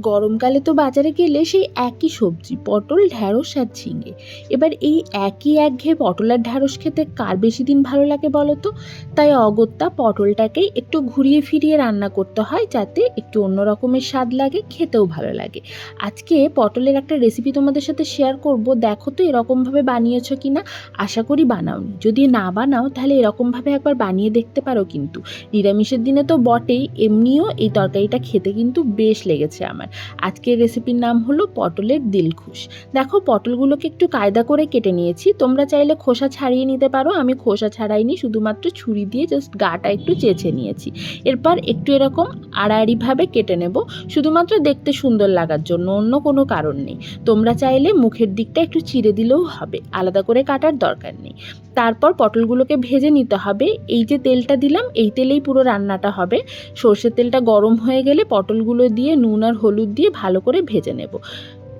গরমকালে তো বাজারে গেলে সেই একই সবজি পটল, ঢ্যাঁড়স আর ঝিঙে। এবার এই একই একঘেয়ে পটল আর ঢ্যাঁড়স খেতে কার বেশি দিন ভালো লাগে বলো তো? তাই অগত্যা পটলটাকেই একটু ঘুরিয়ে ফিরিয়ে রান্না করতে হয়, যাতে একটু অন্য রকমের স্বাদ লাগে, খেতেও ভালো লাগে। আজকে পটলের একটা রেসিপি তোমাদের সাথে শেয়ার করব, দেখো তো এরকমভাবে বানিয়েছো কিনা। আশা করি বানাওনি, যদি না বানাও তাহলে এরকমভাবে একবার বানিয়ে দেখতে পারো। কিন্তু নিরামিষের দিনে তো বটেই, এমনিও এই তরকারিটা খেতে কিন্তু বেশ লেগেছে আমার। আজকের রেসিপির নাম হলো পটলের দিলখুশ। দেখো, পটলগুলোকে একটু কায়দা করে কেটে নিয়েছি, তোমরা চাইলে খোসা ছাড়িয়ে নিতে পারো। আমি খোসা ছাড়াইনি, শুধুমাত্র ছুরি দিয়ে জাস্ট গাটা একটু চেঁচে নিয়েছি। এরপর একটু এরকম আড়াআড়িভাবে কেটে নেব, শুধুমাত্র দেখতে সুন্দর লাগার জন্য, অন্য কোনো কারণ নেই। তোমরা চাইলে মুখের দিকটা একটু চিড়ে দিলেও হবে, আলাদা করে কাটার দরকার নেই। তারপর পটলগুলোকে ভেজে নিতে হবে। এই যে তেলটা দিলাম, এই তেলেই পুরো রান্নাটা হবে। সর্ষের তেলটা গরম হয়ে গেলে পটলগুলো দিয়ে নুন আর হলুদ দিয়ে ভালো করে ভেজে নেব।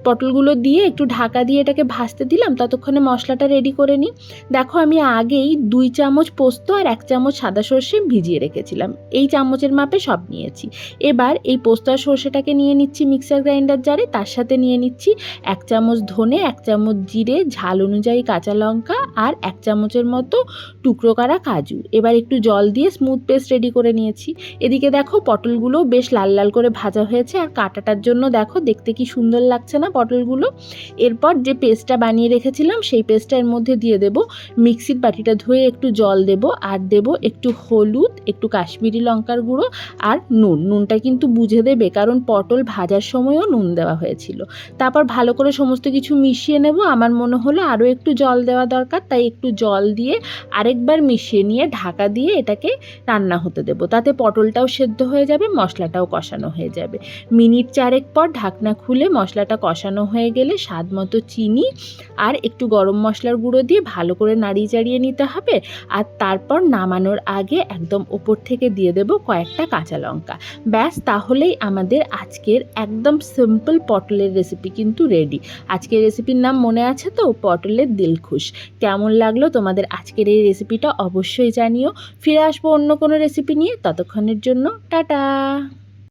পটলগুলো দিয়ে একটু ঢাকা দিয়ে এটাকে ভাজতে দিলাম, ততক্ষণে মশলাটা রেডি করে নিই। দেখো, আমি আগেই 2 চামচ পোস্ত আর 1 চামচ সাদা সর্ষে ভিজিয়ে রেখেছিলাম, এই চামচের মাপে সব নিয়েছি। এবার এই পোস্ত আর সর্ষেটাকে নিয়ে নিচ্ছি মিক্সার গ্রাইন্ডার জারে, তার সাথে নিয়ে নিচ্ছি 1 চামচ ধনে, 1 চামচ জিরে, ঝাল অনুযায়ী কাঁচা লঙ্কা আর 1 চামচের মতো টুকরো করা কাজু। এবার একটু জল দিয়ে স্মুথ পেস্ট রেডি করে নিয়েছি। এদিকে দেখো, পটলগুলো বেশ লাল লাল করে ভাজা হয়েছে, আর কাটাটার জন্য দেখো দেখতে কি সুন্দর লাগছে না পটলগুলো। এরপর যে পেস্টটা বানিয়ে রেখেছিলাম সেই পেস্টটা এর মধ্যে দিয়ে দেব। মিক্সির বাটিটা ধুয়ে একটু জল দেব, আর দেব একটু হলুদ, একটু কাশ্মীরি লঙ্কার গুঁড়ো আর নুনটা কিন্তু বুঝে দেবে, কারণ পটল ভাজার সময়ও নুন দেওয়া হয়েছিল। তারপর ভালো করে সমস্ত কিছু মিশিয়ে নেব। আমার মনে হলো আরও একটু জল দেওয়া দরকার, তাই একটু জল দিয়ে আরেকবার মিশিয়ে নিয়ে ঢাকা দিয়ে এটাকে রান্না হতে দেব। তাতে পটলটাও সেদ্ধ হয়ে যাবে, মশলাটাও কষানো হয়ে যাবে। মিনিট 4 পর ঢাকনা খুলে মশলাটা কষানো হয়ে গেলে স্বাদ মতো চিনি আর একটু গরম মশলার গুঁড়ো দিয়ে ভালো করে নাড়িয়ে চাড়িয়ে নিতে হবে। আর তারপর নামানোর আগে একদম ওপর থেকে দিয়ে দেব কয়েকটা কাঁচা লঙ্কা। ব্যাস, তাহলেই আমাদের আজকের একদম সিম্পল পটলের রেসিপি কিন্তু রেডি। আজকের রেসিপির নাম মনে আছে তো? পটলের দিলখুশ। কেমন লাগলো তোমাদের আজকের এই রেসিপিটা অবশ্যই জানিও। ফিরে আসবো অন্য কোনো রেসিপি নিয়ে, ততক্ষণের জন্য টাটা।